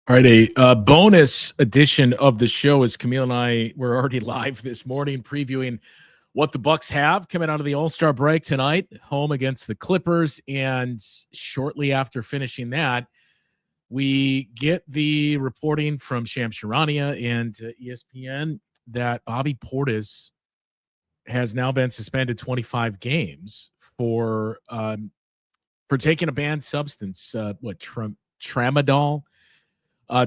All right, a bonus edition of the show is Camille and I were already live this morning previewing what the Bucks have coming out of the All-Star break tonight, home against the Clippers. And shortly after finishing that, we get the reporting from Shams Charania and ESPN that Bobby Portis has now been suspended 25 games for taking a banned substance, tramadol.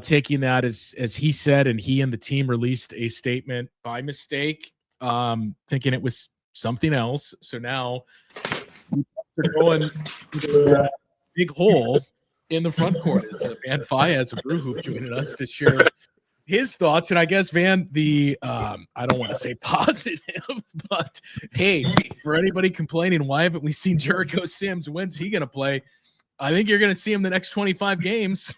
Taking that as he said, and he and the team released a statement by mistake, thinking it was something else. So now they're going to a big hole in the front court. Is Van Faez of Brew Hoop joining us to share his thoughts. And I guess, Van, I don't want to say positive, but hey, for anybody complaining, why haven't we seen Jericho Sims? When's he going to play? I think you're going to see him the next 25 games.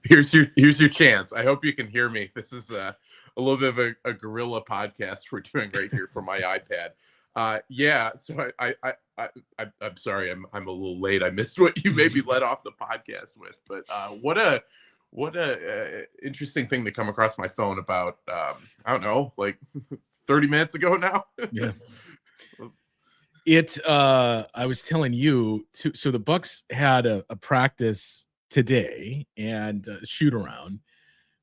Here's your chance. I hope you can hear me. This is a little bit of a guerrilla podcast we're doing right here from my iPad. Yeah, so I'm sorry, I'm a little late. I missed what you maybe led off the podcast with, but what a interesting thing to come across my phone about. I don't know, like 30 minutes ago now. Yeah. I was telling you, so the Bucks had a practice today and shoot around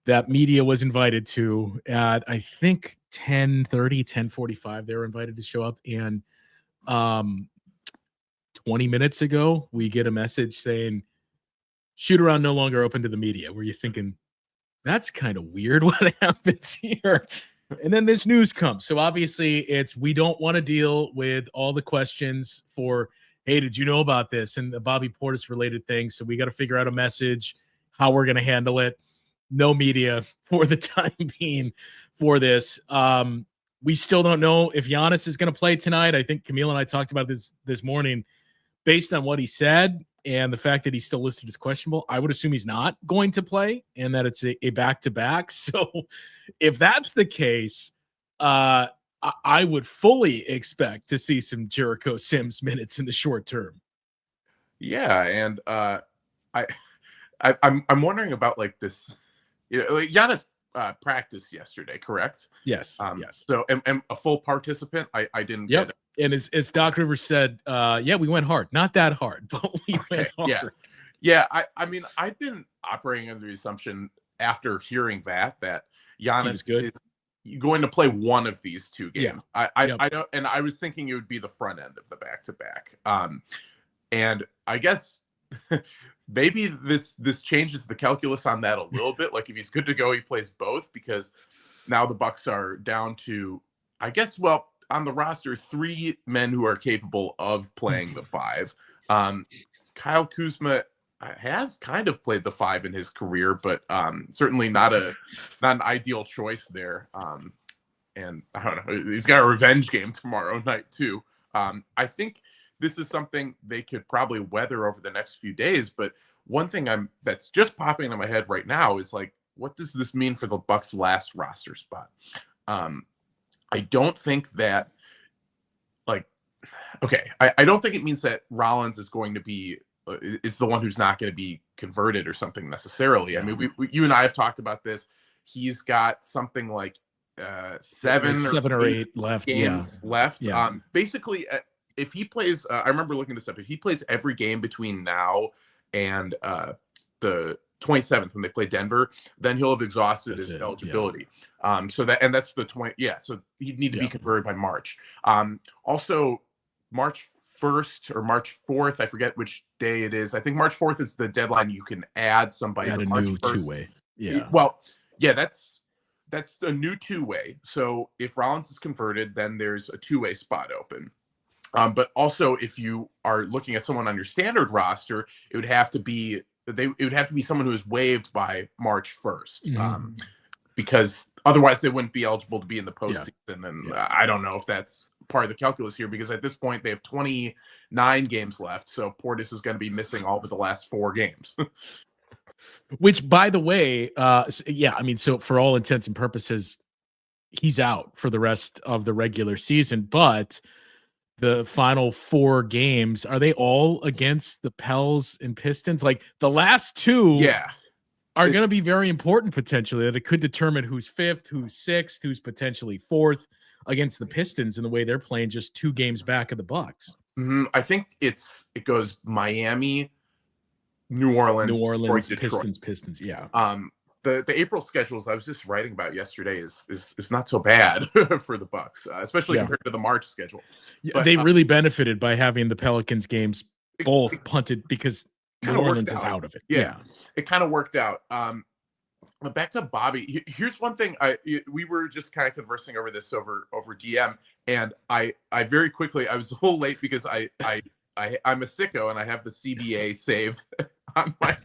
that media was invited to at I think 10:45 they were invited to show up, and 20 minutes ago we get a message saying shoot around no longer open to the media. Were you thinking that's kind of weird? What happens here? And then this news comes. So obviously we don't want to deal with all the questions for, hey, did you know about this? And the Bobby Portis related things. So we got to figure out a message, how we're going to handle it. No media for the time being for this. We still don't know if Giannis is going to play tonight. I think Camille and I talked about this morning. Based on what he said and the fact that he's still listed as questionable, I would assume he's not going to play and that it's a back-to-back. So if that's the case, I would fully expect to see some Jericho Sims minutes in the short term. Yeah, and I'm wondering about like this. You know, like Giannis practiced yesterday, correct? Yes. Yes. So am a full participant. I didn't. Yep. And as Doc Rivers said, yeah, we went hard. Not that hard, but we went hard. Yeah. I mean, I've been operating under the assumption after hearing that Giannis is going to play one of these two games. Yeah. I don't, and I was thinking it would be the front end of the back-to-back. And I guess maybe this changes the calculus on that a little bit. Like if he's good to go, he plays both, because now the Bucks are down to, I guess, well, on the roster, 3 men who are capable of playing the 5. Kyle Kuzma has kind of played the 5 in his career, but certainly not an ideal choice there. And I don't know, he's got a revenge game tomorrow night too. I think this is something they could probably weather over the next few days. But one thing that's just popping into my head right now is like, what does this mean for the Bucks' last roster spot? I don't think that, like, okay, I don't think it means that Rollins is going to be is the one who's not going to be converted or something necessarily. I mean, you and I have talked about this. He's got something like 7 or 8 left. Games left. Yeah. Basically, if he plays, I remember looking this up. If he plays every game between now and the 27th when they play Denver, then he'll have exhausted his eligibility. Yeah. So that's the 20. Yeah. So he'd need to be converted by March. Also March 1st or March 4th. I forget which day it is. I think March 4th is the deadline. You can add somebody. Add a March new 1st. Two-way. Yeah. Well, yeah, that's a new two-way. So if Rollins is converted, then there's a two-way spot open. But also, if you are looking at someone on your standard roster, it would have to be someone who is waived by March 1st, because otherwise they wouldn't be eligible to be in the postseason. Yeah. And I don't know if that's part of the calculus here, because at this point they have 29 games left. So Portis is going to be missing all but the last 4 games. Which, by the way, I mean, so for all intents and purposes, he's out for the rest of the regular season, but the final 4 games, are they all against the Pels and Pistons? Like the last 2 are going to be very important potentially. That it could determine who's fifth, who's sixth, who's potentially fourth against the Pistons in the way they're playing just 2 games back of the Bucks. I think it goes Miami, New Orleans, Detroit. Pistons. Yeah. The April schedules I was just writing about yesterday is not so bad for the Bucks, especially compared to the March schedule. But, they really benefited by having the Pelicans games both punted because New Orleans is out of it. Yeah. It kind of worked out. But back to Bobbie. Here's one thing. We were just kind of conversing over this over DM, and I very quickly, I was a little late because I'm a sicko and I have the CBA saved on my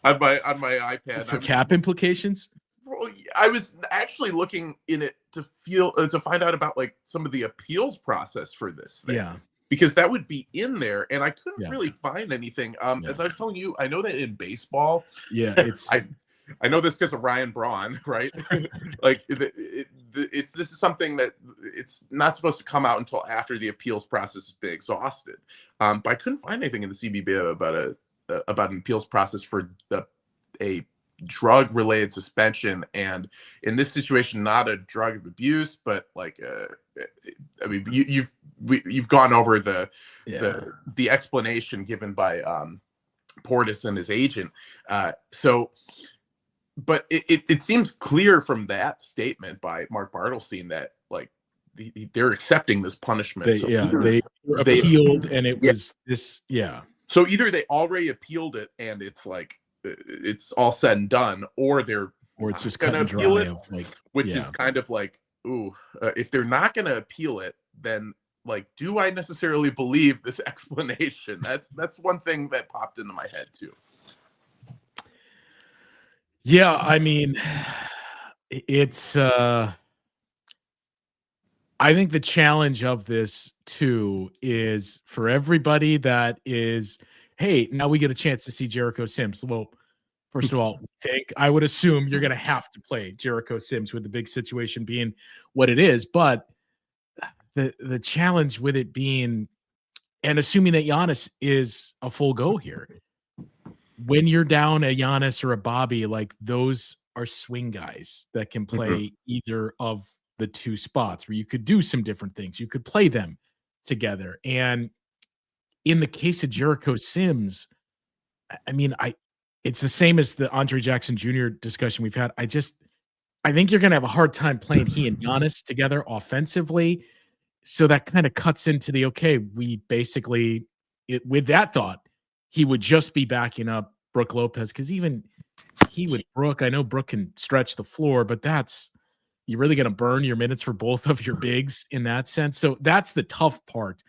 iPad for cap implications. Well, I was actually looking in it to find out about like some of the appeals process for this thing. Yeah. Because that would be in there, and I couldn't really find anything. As I was telling you, I know that in baseball, it's I know this because of Ryan Braun, right? Like this is something that it's not supposed to come out until after the appeals process has been exhausted. But I couldn't find anything in the CBA about an appeals process for a drug-related suspension, and in this situation, not a drug of abuse, but like I mean, you've gone over the explanation given by Portis and his agent. But it seems clear from that statement by Mark Bartelstein that like they're accepting this punishment. They appealed, and it was this. Yeah. So either they already appealed it, and it's like it's all said and done, or it's just going to appeal it, which is kind of like, ooh, if they're not going to appeal it, then like, do I necessarily believe this explanation? That's one thing that popped into my head too. Yeah, I mean, it's I think the challenge of this too is for everybody that is, hey, now we get a chance to see Jericho Sims. Well, first of all, I would assume you're going to have to play Jericho Sims with the big situation being what it is. But the challenge with it being, and assuming that Giannis is a full go here, when you're down a Giannis or a Bobbie, like those are swing guys that can play either of the 2 spots where you could do some different things. You could play them together. And in the case of Jericho Sims, I mean, it's the same as the Andre Jackson Jr. discussion we've had. I think you're going to have a hard time playing he and Giannis together offensively. So that kind of cuts into the, we basically, with that thought, he would just be backing up Brook Lopez, because even he with Brook, I know Brook can stretch the floor, but you're really going to burn your minutes for both of your bigs in that sense. So that's the tough part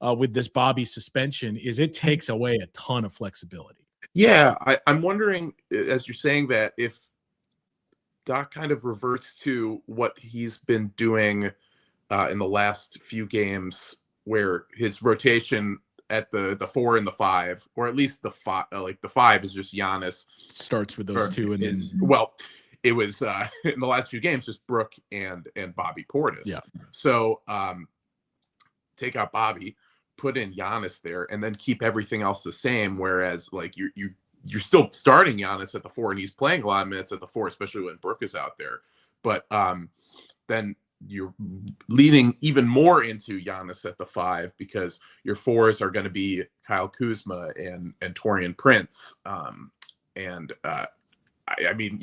with this Bobbie suspension, is it takes away a ton of flexibility. Yeah, I'm wondering, as you're saying that, if Doc kind of reverts to what he's been doing in the last few games, where his rotation at the 4 and the 5, or at least the 5, like the 5 is just Giannis. Starts with those two, and then it was in the last few games just Brook and Bobbie Portis. Yeah. So take out Bobbie, put in Giannis there, and then keep everything else the same. Whereas like you're still starting Giannis at the 4, and he's playing a lot of minutes at the 4, especially when Brook is out there. But then you're leaning even more into Giannis at the 5, because your 4s are going to be Kyle Kuzma and Taurean Prince. I mean,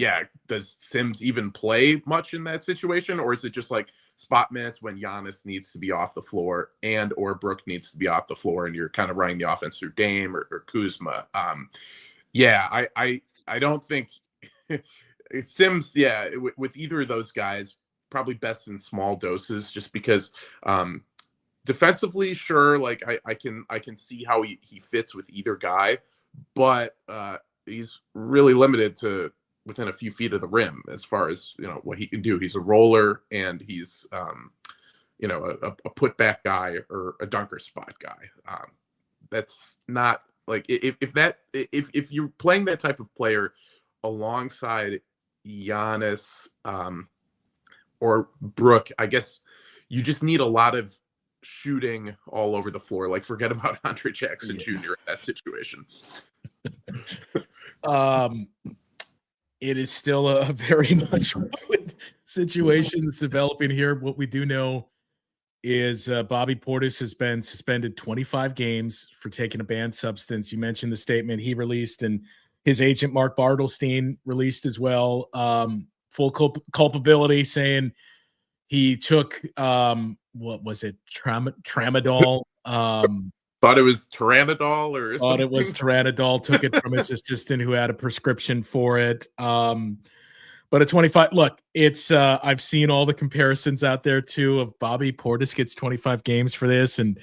does Sims even play much in that situation, or is it just like spot minutes when Giannis needs to be off the floor and or Brook needs to be off the floor, and you're kind of running the offense through Dame or Kuzma? I don't think Sims, with either of those guys, probably best in small doses, just because defensively, sure, like I can see how he fits with either guy, but he's really limited to within a few feet of the rim as far as what he can do. He's a roller, and he's a putback guy or a dunker spot guy. That's not like if you're playing that type of player alongside Giannis or Brook, I guess you just need a lot of shooting all over the floor. Like, forget about Andre Jackson Jr. in that situation. it is still a very much fluid situation that's developing here. What we do know is Bobby Portis has been suspended 25 games for taking a banned substance. You mentioned the statement he released, and his agent Mark Bartelstein released as well. Full culpability, saying he took what was it, tramadol? Thought it was Tyranidol or thought something. It was Tyranidol. Took it from his assistant who had a prescription for it. But at 25, look, it's I've seen all the comparisons out there too of Bobby Portis gets 25 games for this, and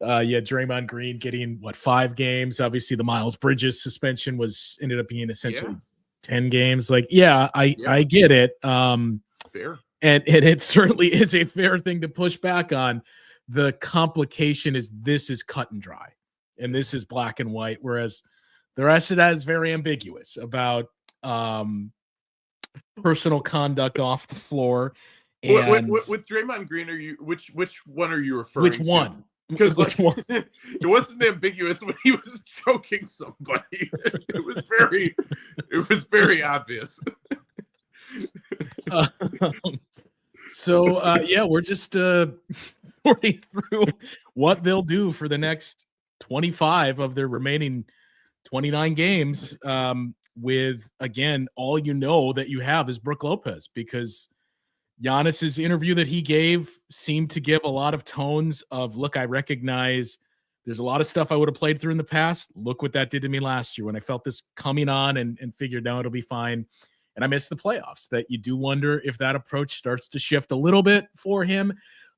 Draymond Green getting 5 games. Obviously, the Miles Bridges suspension ended up being essentially 10 games. Like, I get it. Fair. And it certainly is a fair thing to push back on. The complication is this is cut and dry, and this is black and white, whereas the rest of that is very ambiguous about personal conduct off the floor. And with Draymond Green, are you which one are you referring which one? to? Because it wasn't ambiguous when he was choking somebody. It was very obvious. We're just sorting through what they'll do for the next 25 of their remaining 29 games. With, again, all that you have is Brook Lopez, because Giannis's interview that he gave seemed to give a lot of tones of, look, I recognize there's a lot of stuff I would have played through in the past. Look what that did to me last year when I felt this coming on and figured, no, it'll be fine. And I missed the playoffs. That you do wonder if that approach starts to shift a little bit for him.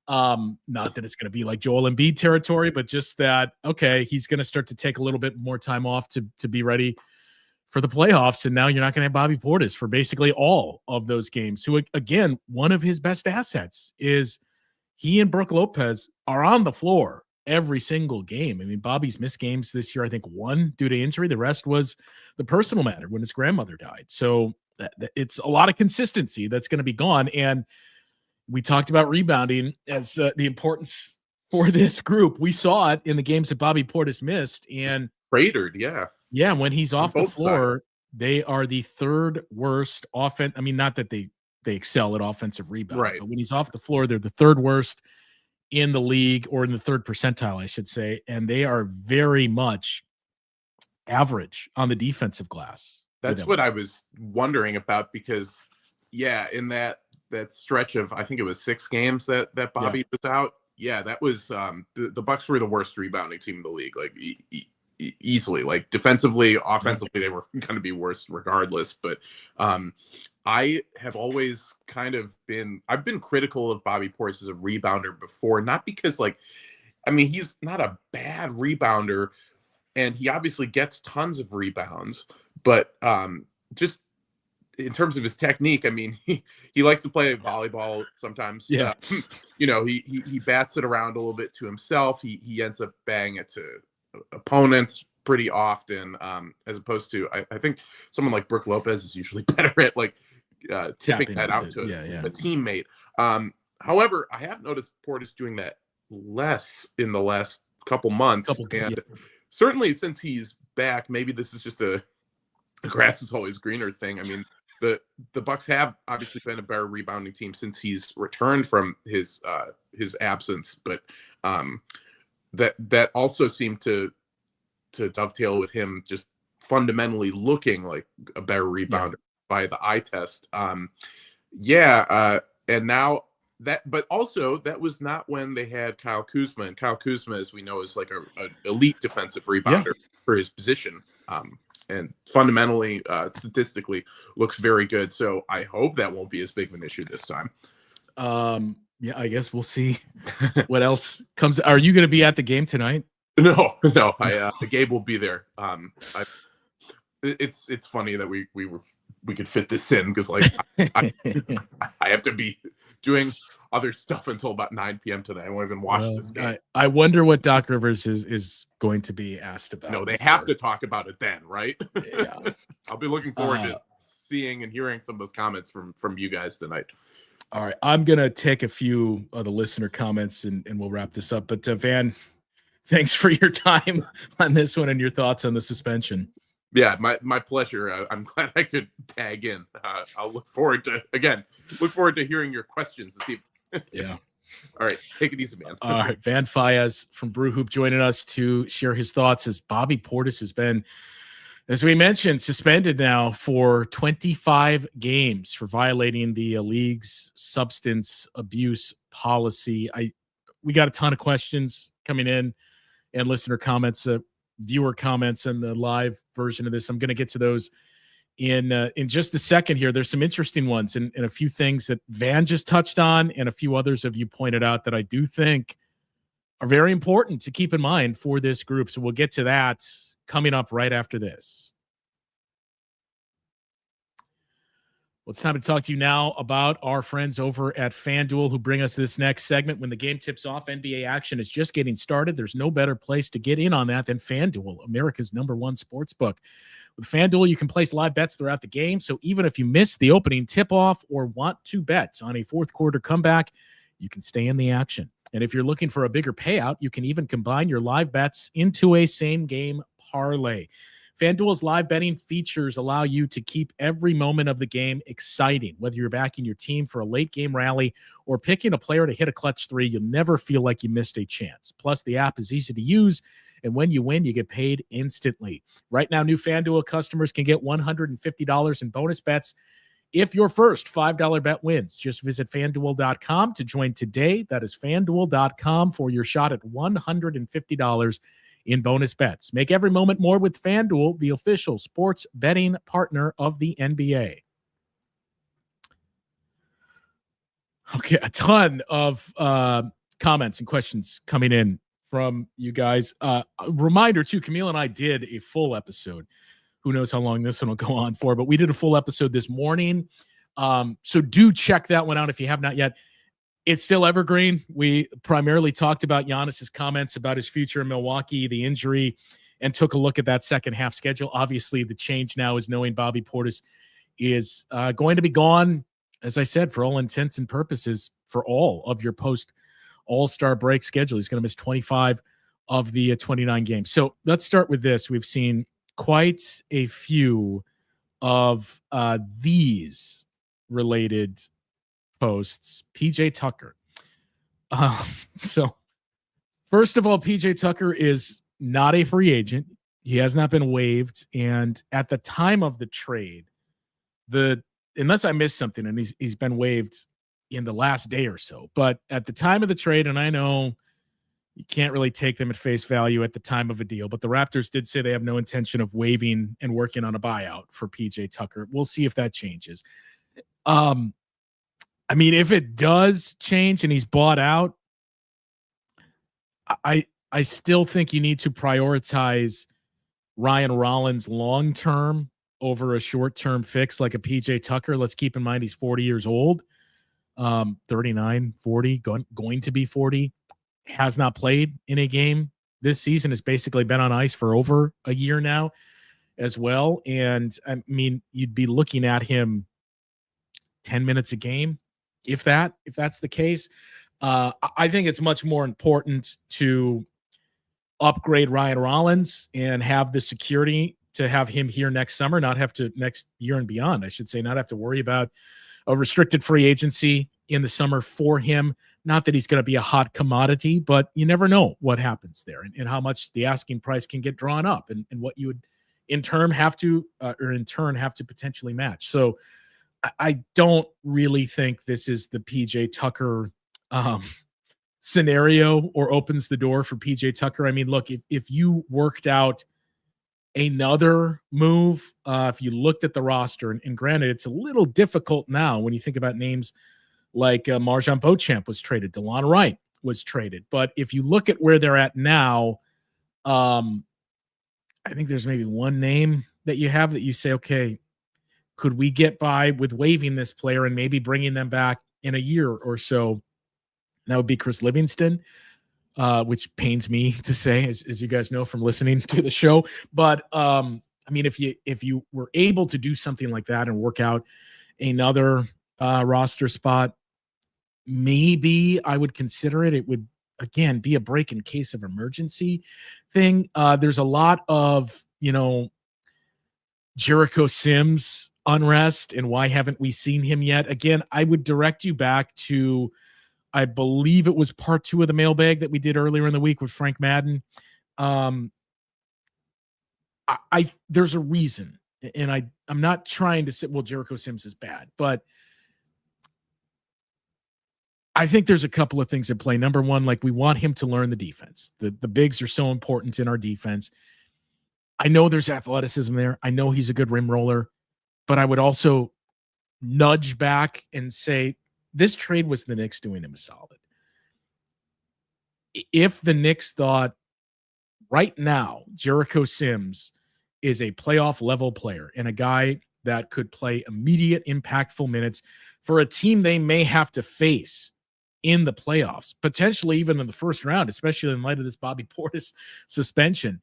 Not that it's going to be like Joel Embiid territory, but just that, okay, he's going to start to take a little bit more time off to be ready for the playoffs. And now you're not going to have Bobby Portis for basically all of those games, who, again, one of his best assets is he and Brook Lopez are on the floor every single game. I mean, Bobby's missed games this year, I think 1 due to injury. The rest was the personal matter when his grandmother died. So it's a lot of consistency that's going to be gone. And we talked about rebounding as the importance for this group. We saw it in the games that Bobby Portis missed. And cratered, yeah. Yeah, when he's off the floor, they are the 3rd worst offense. I mean, not that they excel at offensive rebound, right? But when he's off the floor, they're the 3rd worst in the league, or in the 3rd percentile, I should say. And they are very much average on the defensive glass. That's what I was wondering about, because, in that stretch of, I think it was 6 games that Bobby was out. Yeah, that was the Bucks were the worst rebounding team in the league. Like, easily, like defensively, offensively, they were going to be worse regardless. But I have always I've been critical of Bobby Portis as a rebounder before, not because he's not a bad rebounder, and he obviously gets tons of rebounds, but just in terms of his technique, I mean, he likes to play volleyball sometimes. Yeah. He bats it around a little bit to himself. He ends up banging it to opponents pretty often, as opposed to I think someone like Brook Lopez is usually better at tipping that out to a teammate. However, I have noticed Portis doing that less in the last couple months, certainly since he's back. Maybe this is just a grass is always greener thing. I mean, the Bucks have obviously been a better rebounding team since he's returned from his absence, but that also seemed to dovetail with him just fundamentally looking like a better rebounder by the eye test. And now but also that was not when they had Kyle Kuzma, and Kyle Kuzma, as we know, is like a elite defensive rebounder for his position. And fundamentally, statistically, looks very good. So I hope that won't be as big of an issue this time. I guess we'll see what else comes. Are you going to be at the game tonight? No. Gabe will be there. It's funny that we could fit this in, because I have to be doing other stuff until about 9 p.m. tonight. I won't even watch this game. I wonder what Doc Rivers is going to be asked about. No, they have to talk about it then, right? Yeah. I'll be looking forward to seeing and hearing some of those comments from you guys tonight. All right, I'm going to take a few of the listener comments and we'll wrap this up. But Van, thanks for your time on this one and your thoughts on the suspension. Yeah, my pleasure. I'm glad I could tag in. I'll look forward to hearing your questions this evening. Yeah. All right, take it easy, man. All right, Van Faez from Brew Hoop joining us to share his thoughts as Bobbby Portis has been, as we mentioned, suspended now for 25 games for violating the league's substance abuse policy. We got a ton of questions coming in and listener comments, viewer comments, and the live version of this. I'm going to get to those in just a second here. There's some interesting ones and a few things that Van just touched on and a few others of you pointed out that I do think are very important to keep in mind for this group. So we'll get to that coming up right after this. Well, it's time to talk to you now about our friends over at FanDuel who bring us this next segment. When the game tips off, NBA action is just getting started. There's no better place to get in on that than FanDuel, America's #1 sports book. With FanDuel, you can place live bets throughout the game, so even if you miss the opening tip-off or want to bet on a fourth-quarter comeback, you can stay in the action. And if you're looking for a bigger payout, you can even combine your live bets into a same-game parlay. FanDuel's live betting features allow you to keep every moment of the game exciting. Whether you're backing your team for a late-game rally or picking a player to hit a clutch three, you'll never feel like you missed a chance. Plus, the app is easy to use, and when you win, you get paid instantly. Right now, new FanDuel customers can get $150 in bonus bets if your first $5 bet wins. Just visit FanDuel.com to join today. That is FanDuel.com for your shot at $150 in bonus bets. Make every moment more with FanDuel, the official sports betting partner of the NBA. Okay, a ton of comments and questions coming in from you guys. A reminder, too, Camille and I did a full episode. Who knows how long this one will go on for, but we did a full episode this morning. So do check that one out if you have not yet. It's still evergreen. We primarily talked about Giannis's comments about his future in Milwaukee, the injury, and took a look at that second half schedule. Obviously, the change now is knowing Bobbby Portis is going to be gone, as I said, for all intents and purposes, for all of your post All-Star break schedule. He's going to miss 25 of the 29 games. So let's start with this. We've seen quite a few of these related posts. PJ Tucker. So first of all, PJ Tucker is not a free agent. He has not been waived. And at the time of the trade, unless I missed something, and he's been waived in the last day or so, but at the time of the trade, and I know you can't really take them at face value at the time of a deal, but the Raptors did say they have no intention of waiving and working on a buyout for PJ Tucker. We'll see if that changes. I mean, if it does change and he's bought out, I still think you need to prioritize Ryan Rollins long-term over a short-term fix like a PJ Tucker. Let's keep in mind he's 40 years old, 39, 40, going to be 40, has not played in a game this season, has basically been on ice for over a year now as well. And I mean, you'd be looking at him 10 minutes a game, if that's the case. I think it's much more important to upgrade Ryan Rollins and have the security to have him here next summer, not have to next year and beyond, I should say, not have to worry about a restricted free agency in the summer for him. Not that he's going to be a hot commodity, but you never know what happens there and how much the asking price can get drawn up and what you would in turn have to potentially match. So I don't really think this is the PJ Tucker scenario or opens the door for PJ Tucker. I mean, look, if you worked out another move, if you looked at the roster, and granted, it's a little difficult now when you think about names like Marjan Beauchamp was traded, DeLon Wright was traded. But if you look at where they're at now, I think there's maybe one name that you have that you say, okay, could we get by with waiving this player and maybe bringing them back in a year or so? That would be Chris Livingston, which pains me to say, as you guys know from listening to the show. But I mean, if you were able to do something like that and work out another roster spot, maybe I would consider it. It would, again, be a break in case of emergency thing. There's a lot of, Jericho Sims unrest and why haven't we seen him yet? Again, I would direct you back to, I believe it was part 2 of the mailbag that we did earlier in the week with Frank Madden. There's a reason, and I'm not trying to say, well, Jericho Sims is bad, but I think there's a couple of things at play. Number one, like, we want him to learn the defense. The bigs are so important in our defense. I know there's athleticism there. I know he's a good rim roller, but I would also nudge back and say this trade was the Knicks doing him a solid. If the Knicks thought right now Jericho Sims is a playoff level player and a guy that could play immediate impactful minutes for a team they may have to face in the playoffs, potentially even in the first round, especially in light of this Bobby Portis suspension,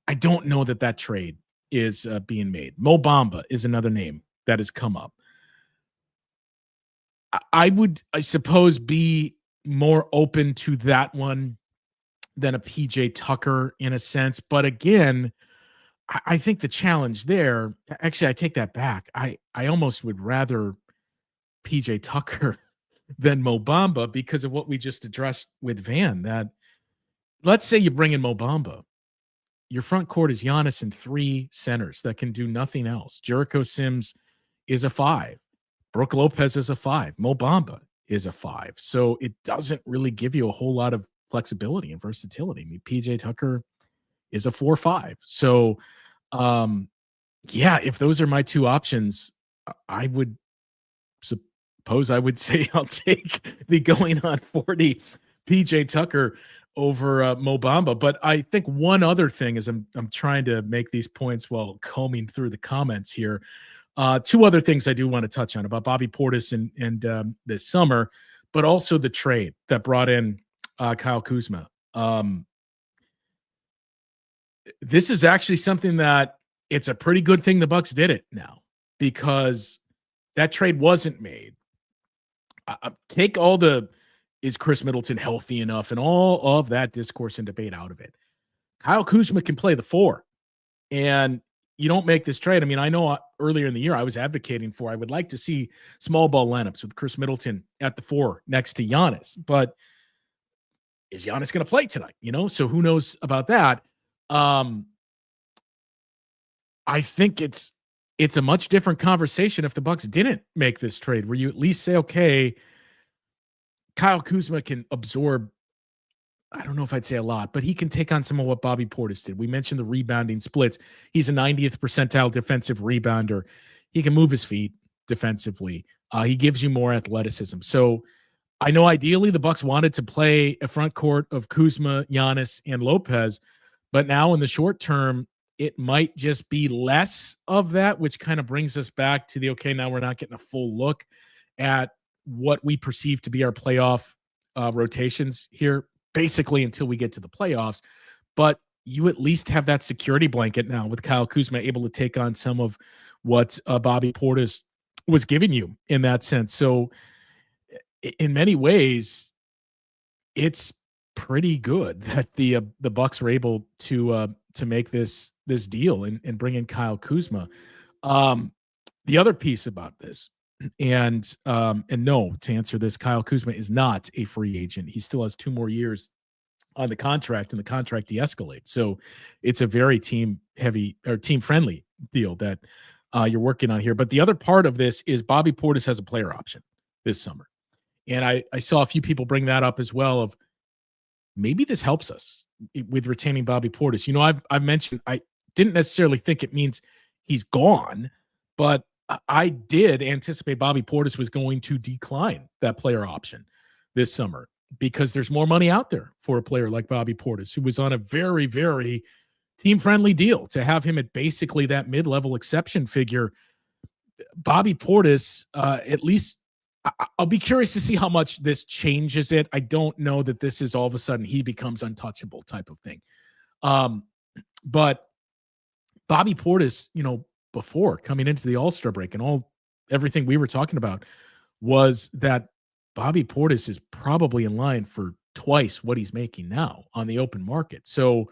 I don't know that trade is being made. Mo Bamba is another name that has come up. I would, I suppose, be more open to that one than a PJ Tucker in a sense. But again, I think the challenge there, actually, I take that back. I almost would rather PJ Tucker than Mo Bamba because of what we just addressed with Van. That, let's say you bring in Mo Bamba. Your front court is Giannis and 3 centers that can do nothing else. Jericho Sims is a 5. Brook Lopez is a 5. Mo Bamba is a 5. So it doesn't really give you a whole lot of flexibility and versatility. I mean, PJ Tucker is a 4-5. So, yeah, if those are my 2 options, I would suppose I would say I'll take the going on 40 PJ Tucker over Mo Bamba. But I think one other thing is I'm trying to make these points while combing through the comments here. 2 other things I do want to touch on about Bobby Portis and this summer, but also the trade that brought in Kyle Kuzma. This is actually something that it's a pretty good thing the Bucks did it now, because that trade wasn't made. Take all the, is Chris Middleton healthy enough and all of that discourse and debate out of it. Kyle Kuzma can play the 4, and you don't make this trade. I mean, I know earlier in the year I was advocating for, I would like to see small ball lineups with Chris Middleton at the 4 next to Giannis, but is Giannis going to play tonight? So who knows about that? I think it's a much different conversation if the Bucks didn't make this trade, where you at least say, okay, Kyle Kuzma can absorb, I don't know if I'd say a lot, but he can take on some of what Bobby Portis did. We mentioned the rebounding splits. He's a 90th percentile defensive rebounder. He can move his feet defensively. He gives you more athleticism. So I know ideally the Bucks wanted to play a front court of Kuzma, Giannis, and Lopez, but now in the short term, it might just be less of that, which kind of brings us back to the, okay, now we're not getting a full look at what we perceive to be our playoff rotations here, basically until we get to the playoffs. But you at least have that security blanket now with Kyle Kuzma able to take on some of what Bobby Portis was giving you in that sense. So in many ways, it's pretty good that the Bucks were able to make this deal and bring in Kyle Kuzma. The other piece about this, and no, to answer this, Kyle Kuzma is not a free agent. He still has 2 more years on the contract, and the contract de-escalates. So it's a very team friendly deal that you're working on here. But the other part of this is Bobby Portis has a player option this summer. And I saw a few people bring that up as well, of maybe this helps us with retaining Bobby Portis. I've mentioned I didn't necessarily think it means he's gone, but I did anticipate Bobby Portis was going to decline that player option this summer because there's more money out there for a player like Bobby Portis, who was on a very, very team-friendly deal. To have him at basically that mid-level exception figure, Bobby Portis, at least I'll be curious to see how much this changes it. I don't know that this is all of a sudden he becomes untouchable type of thing. But Bobby Portis, before coming into the All-Star break and everything we were talking about was that Bobby Portis is probably in line for twice what he's making now on the open market. So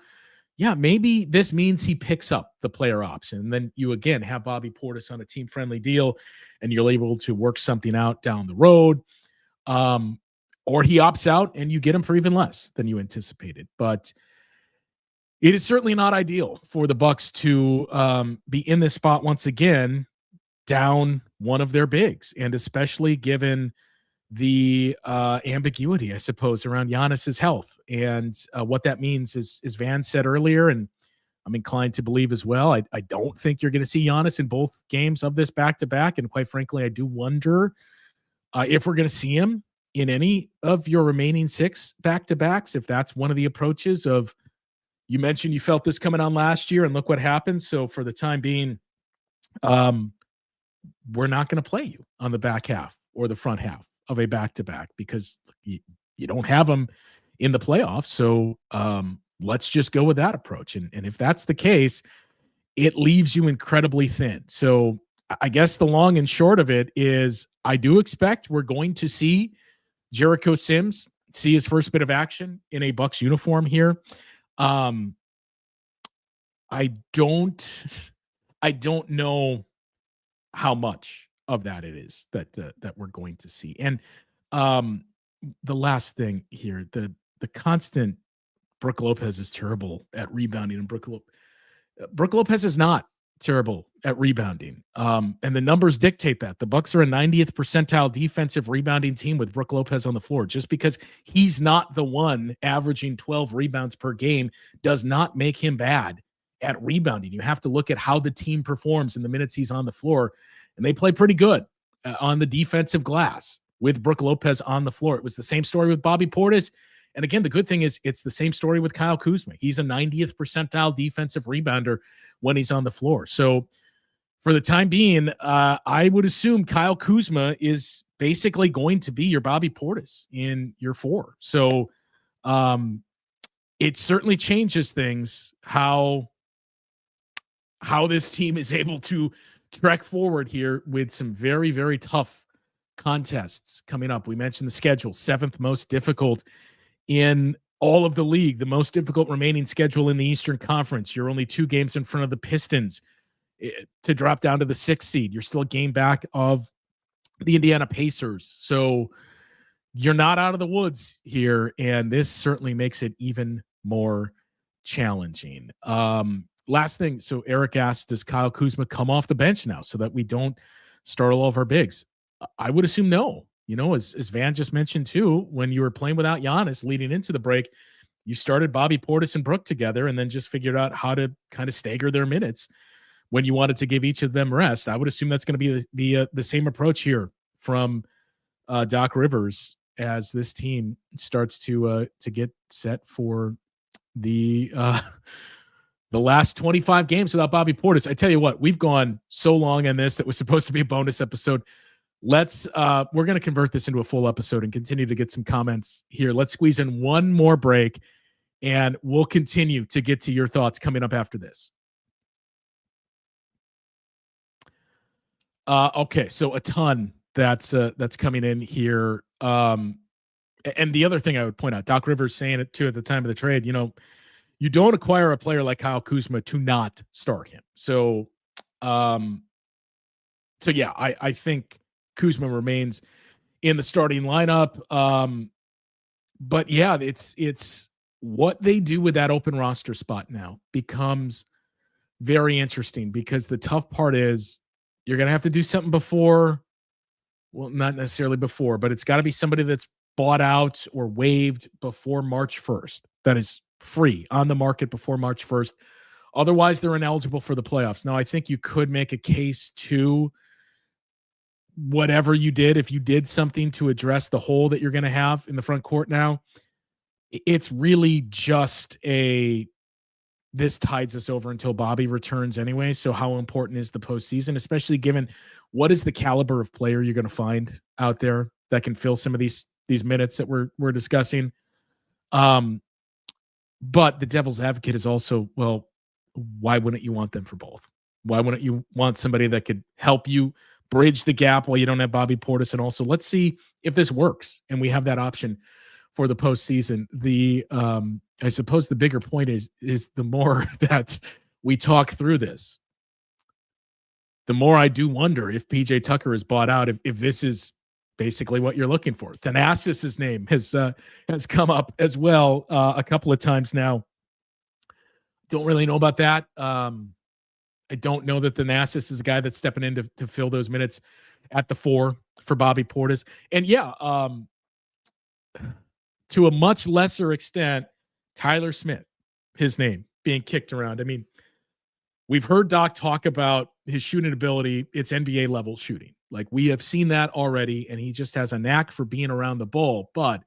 yeah, maybe this means he picks up the player option. And then you again have Bobby Portis on a team-friendly deal, and you're able to work something out down the road. Or he opts out and you get him for even less than you anticipated. But it is certainly not ideal for the Bucks to be in this spot once again, down one of their bigs, and especially given the ambiguity, I suppose, around Giannis's health. And what that means is, as Van said earlier, and I'm inclined to believe as well, I don't think you're going to see Giannis in both games of this back-to-back. And quite frankly, I do wonder if we're going to see him in any of your remaining 6 back-to-backs, if that's one of the approaches of, you mentioned you felt this coming on last year and look what happened. So for the time being, we're not going to play you on the back half or the front half of a back-to-back because you don't have them in the playoffs. So let's just go with that approach. And if that's the case, it leaves you incredibly thin. So I guess the long and short of it is I do expect we're going to see Jericho Sims see his first bit of action in a Bucks uniform here. I don't know how much of that it is that we're going to see. And the last thing here, the constant Brook Lopez is terrible at rebounding, and Brook Lopez is not terrible at rebounding. And the numbers dictate that. The Bucks are a 90th percentile defensive rebounding team with Brook Lopez on the floor. Just because he's not the one averaging 12 rebounds per game does not make him bad at rebounding. You have to look at how the team performs in the minutes he's on the floor, and they play pretty good on the defensive glass with Brook Lopez on the floor. It was the same story with Bobby Portis. And again, the good thing is it's the same story with Kyle Kuzma. He's a 90th percentile defensive rebounder when he's on the floor. So for the time being, I would assume Kyle Kuzma is basically going to be your Bobby Portis in year 4. So it certainly changes things how this team is able to trek forward here with some very, very tough contests coming up. We mentioned the schedule, 7th most difficult in all of the league, the most difficult remaining schedule in the Eastern Conference. You're only 2 games in front of the Pistons to drop down to the 6th seed. You're still a game back of the Indiana Pacers. So you're not out of the woods here, and this certainly makes it even more challenging. Last thing, so Eric asked, does Kyle Kuzma come off the bench now so that we don't start all of our bigs? I would assume no. You know, as Van just mentioned too, when you were playing without Giannis leading into the break, you started Bobby Portis and Brook together and then just figured out how to kind of stagger their minutes when you wanted to give each of them rest. I would assume that's going to be the same approach here from Doc Rivers as this team starts to get set for the last 25 games without Bobby Portis. I tell you what, we've gone so long on this that was supposed to be a bonus episode. We're going to convert this into a full episode and continue to get some comments here. Let's squeeze in one more break, and we'll continue to get to your thoughts coming up after this. Okay, so a ton that's coming in here. And the other thing I would point out, Doc Rivers saying it too at the time of the trade, you know, you don't acquire a player like Kyle Kuzma to not start him. So yeah, I think Kuzma remains in the starting lineup. But yeah, it's what they do with that open roster spot now becomes very interesting, because the tough part is you're going to have to do something before, well, not necessarily before, but it's got to be somebody that's bought out or waived before March 1st. That is free on the market before March 1st. Otherwise, they're ineligible for the playoffs. Now, I think you could make a case to whatever you did, if you did something to address the hole that you're going to have in the front court now, it's really just this tides us over until Bobby returns anyway. So how important is the postseason, especially given what is the caliber of player you're going to find out there that can fill some of these minutes that we're discussing. But the devil's advocate is also, well, why wouldn't you want them for both? Why wouldn't you want somebody that could help you bridge the gap while you don't have Bobby Portis? And also, let's see if this works and we have that option for the postseason. I suppose the bigger point is the more that we talk through this, the more I do wonder if PJ Tucker is bought out, if this is basically what you're looking for. Thanasis' name has come up as well a couple of times now. Don't really know about that. I don't know that Thanasis is a guy that's stepping in to fill those minutes at the 4 for Bobby Portis. And to a much lesser extent, Tyler Smith, his name being kicked around. I mean, we've heard Doc talk about his shooting ability. It's NBA level shooting. Like, we have seen that already, and he just has a knack for being around the ball. But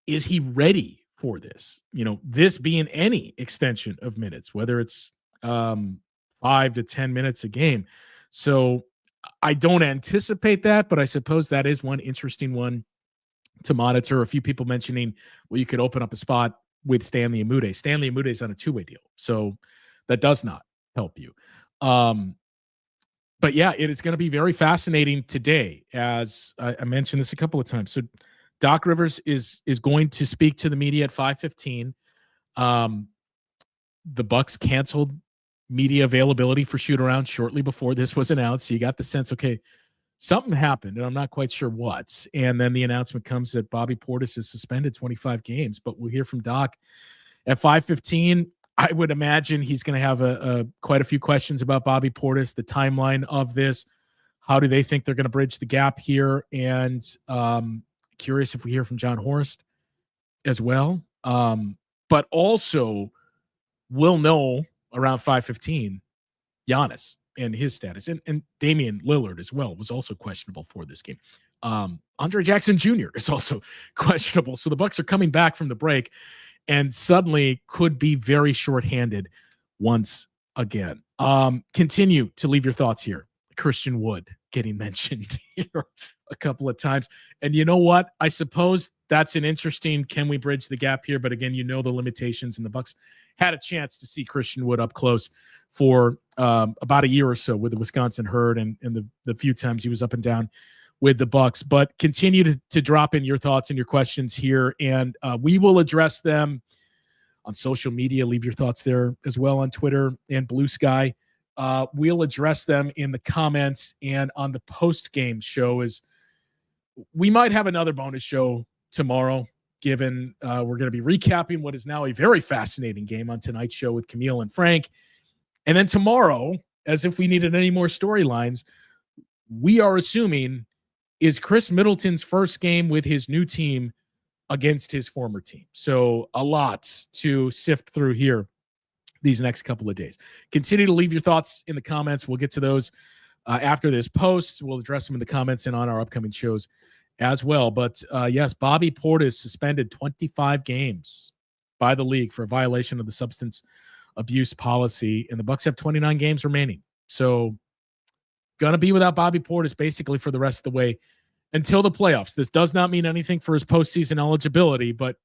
is he ready for this? This being any extension of minutes, whether it's 5 to 10 minutes a game. So I don't anticipate that, but I suppose that is one interesting one to monitor. A few people mentioning, well, you could open up a spot with Stanley Amude. Stanley Amude is on a 2-way deal, so that does not help you. But yeah, it is going to be very fascinating today, as I mentioned this a couple of times. So Doc Rivers is going to speak to the media at 5:15. The Bucks canceled media availability for shoot around shortly before this was announced. So you got the sense, okay, something happened, and I'm not quite sure what. And then the announcement comes that Bobby Portis is suspended 25 games. But we'll hear from Doc at 5:15. I would imagine he's going to have quite a few questions about Bobby Portis, the timeline of this. How do they think they're going to bridge the gap here? And curious if we hear from John Horst as well. But also, we'll know around 5:15 Giannis and his status. And Damian Lillard as well was also questionable for this game. Andre Jackson Jr. is also questionable. So the Bucks are coming back from the break and suddenly could be very shorthanded once again. Continue to leave your thoughts here. Christian Wood getting mentioned here a couple of times. And you know what? I suppose that's an interesting, can we bridge the gap here? But again, the limitations, and the Bucks had a chance to see Christian Wood up close for about a year or so with the Wisconsin Herd and the few times he was up and down with the Bucks. But continue to drop in your thoughts and your questions here, and we will address them on social media. Leave your thoughts there as well on Twitter and Blue Sky. We'll address them in the comments and on the post-game show. As we might have another bonus show tomorrow, given we're going to be recapping what is now a very fascinating game on tonight's show with Camille and Frank. And then tomorrow, as if we needed any more storylines, we are assuming is Chris Middleton's first game with his new team against his former team. So a lot to sift through here these next couple of days. Continue to leave your thoughts in the comments. We'll get to those after this post. We'll address them in the comments and on our upcoming shows as well. But yes, Bobby Portis suspended 25 games by the league for a violation of the substance abuse policy, and the Bucks have 29 games remaining. So going to be without Bobby Portis basically for the rest of the way until the playoffs. This does not mean anything for his postseason eligibility, but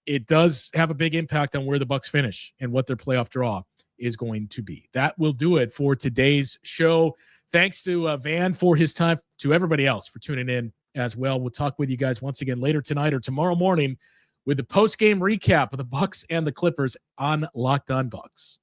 it does have a big impact on where the Bucks finish and what their playoff draw is going to be. That will do it for today's show. Thanks to Van for his time, to everybody else for tuning in as well. We'll talk with you guys once again later tonight or tomorrow morning with the post-game recap of the Bucks and the Clippers on Locked On Bucks.